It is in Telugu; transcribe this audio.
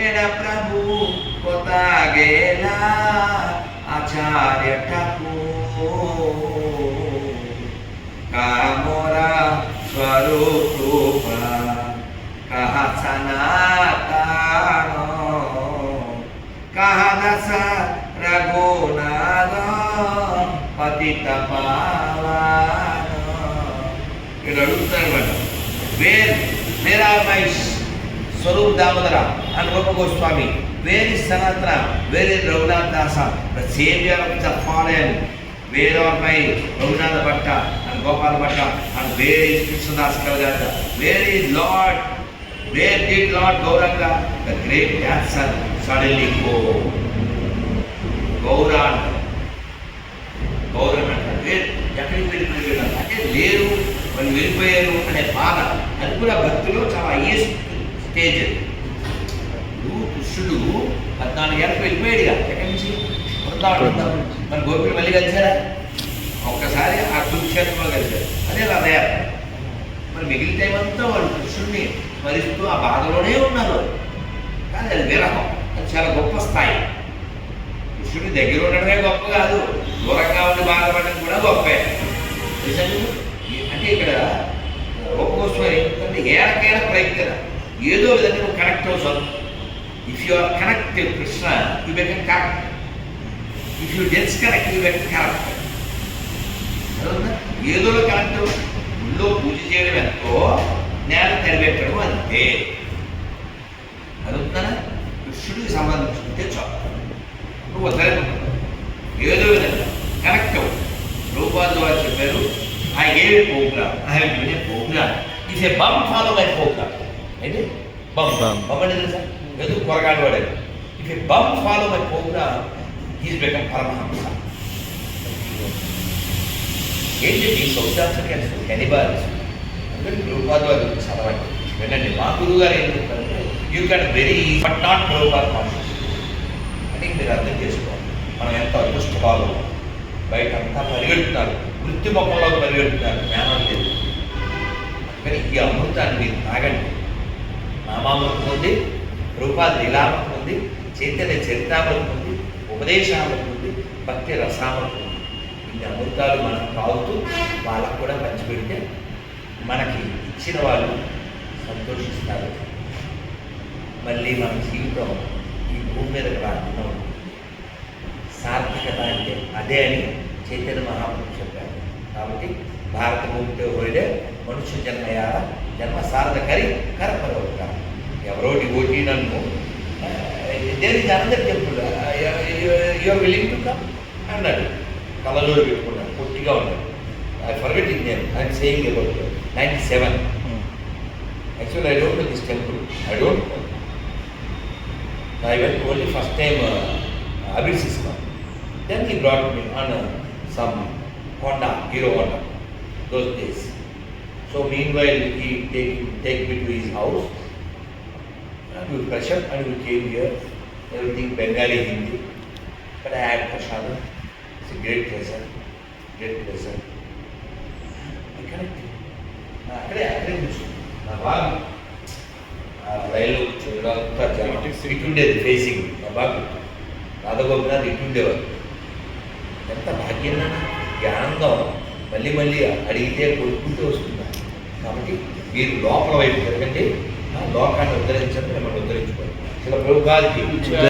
एड़ा प्रभु कोता गेला आचार्य ठाकुर कामोरा स्वरूप रूपा कहा सनातन कहा दस रघुनाथ पतित पावन ఇక్కడ అడుగుతారన్నమాట where are my Swarup Damodara and Rupa Goswami, where is Sanatana, where is Raghunath Dasa, the saviour of the fallen, where are my Raghunatha Bhatta and Gopala Bhatta and where is Krishnadas Kaviraja, where is lord, where did lord Gauranga the great dancer suddenly go గౌరాన్ గౌరవం అంటారు. ఎక్కడికి వెళ్ళిపోయారు అంటే లేరు, వాళ్ళు వెళ్ళిపోయారు అనే బాధ, అది కూడా భక్తిలో చాలా హైయెస్ట్ స్టేజ్. కృష్ణుడు 14 ఏళ్ళకి వెళ్ళిపోయాడుగా, ఎక్కడి నుంచి వృందావనం. మన గోపికలు మళ్ళీ కలిసారా? ఒక్కసారి ఆ కురుక్షేత్రంలో కలిశారు, అదే రథయాత్ర. మరి మిగిలిన టైం అంతా వాళ్ళు కృష్ణుడిని స్మరిస్తూ ఆ బాధలోనే ఉన్నారు. కానీ అది విరహం, అది చాలా గొప్ప స్థాయి. కృష్ణుడి దగ్గర ఉండడమే గొప్ప కాదు, దూరంగా ఉండి బాధపడడం కూడా గొప్పే. అంటే ఇక్కడ రూపగోస్వామి అంటే ఏడకైనా ప్రయత్నం ఏదో విధంగా నువ్వు కనెక్ట్ అవుతావు. If you are connect Krishna you become correct, if you disconnect you become correct. ఏదో కనెక్ట్ ఊళ్ళో పూజ చేయడం ఎంతో నేల తడిపెట్టడం అంతే. అడుగుతానా? కృష్ణుడికి సంబంధించుకుంటే చాలు, నువ్వు వద్దనుకుంటావు. ఏదో విధంగా కనెక్ట్ అవ్వు. రూపాయలు వారు చెప్పారు, I gave a program, I have given a program. If a bum follow my program, ఏంటి బమ్ బమ్ అంటే తెలుసా? ఎందుకు కొరగాడు వాడేది. If a bum follow my program, he is become Paramahamsa. ఏంటి ఈ సౌశాస్త్రకి ఎనిబాల్స్ అందుకని రూపాయలు వారు చదవండి, వినండి. మా గురువు గారు ఏం చెప్తారంటే you can very but not రూపాయలు కాన్షియస్ అని మీరు అర్థం చేసుకోవాలి. మనం ఎంత అదృష్టవాళ్ళు, బయట అంతా పరిగెడుతున్నారు, వృత్తి మొక్కల్లో పరిగెడుతున్నారు, జ్ఞానం లేదు. కానీ ఈ అమృతాన్ని మీరు తాగండి. నామామృతం ఉంది, రూపాది లీలామృతం ఉంది, చైతన్య చరితామృతం ఉంది, ఉపదేశామృతం ఉంది, భక్తి రసామృతం ఉంది. ఇన్ని అమృతాలు మనం తాగుతూ వాళ్ళకు కూడా పంచిపెడితే మనకి ఇచ్చిన వాళ్ళు సంతోషిస్తారు. మళ్ళీ మన జీవితం ఈ భూమి మీద రాకుండా ఉంటుంది. సార్థకత అంటే అదే అని చైతన్య మహాప్రభు చెప్పారు. కాబట్టి భారత భూమితో పోయిడే మనుష్య జన్మయార జన్మ సార్థకరి కరపరవుక. ఎవరో డివోటీ నన్ను దేని అందరు చెప్పుడు యువర్ విల్లింగ్ టు కమ్ అన్నాడు. కళలో పెట్టుకున్నాడు, పొట్టిగా ఉన్నాడు. I forget it name, I'm saying about 97. Actually I don't know this temple, I don't know. I went only first time Abid Sisma. Then he brought me on some Honda, Hero Honda, those days. So meanwhile he take me to his house and we fresh up and we came here. Everything Bengali, Hindi. But I had prashadam. It's a great pleasure, great pleasure. I connected. అక్కడే నా బాగా రైలు ఇటుండేది ఫేసింగ్, నా బాగా రాధగోపినాథ్ ఇటుండేవారు. ఎంత భాగ్యం, జ్ఞానంగా మళ్ళీ మళ్ళీ అడిగితే కొడుకుంటూ వస్తున్నారు. కాబట్టి మీరు లోపల వైపు తిరగండి, లోకాన్ని ఉద్ధరించండి, మిమ్మల్ని ఉద్ధరించుకోండి. ఇలా ప్రభుగారికి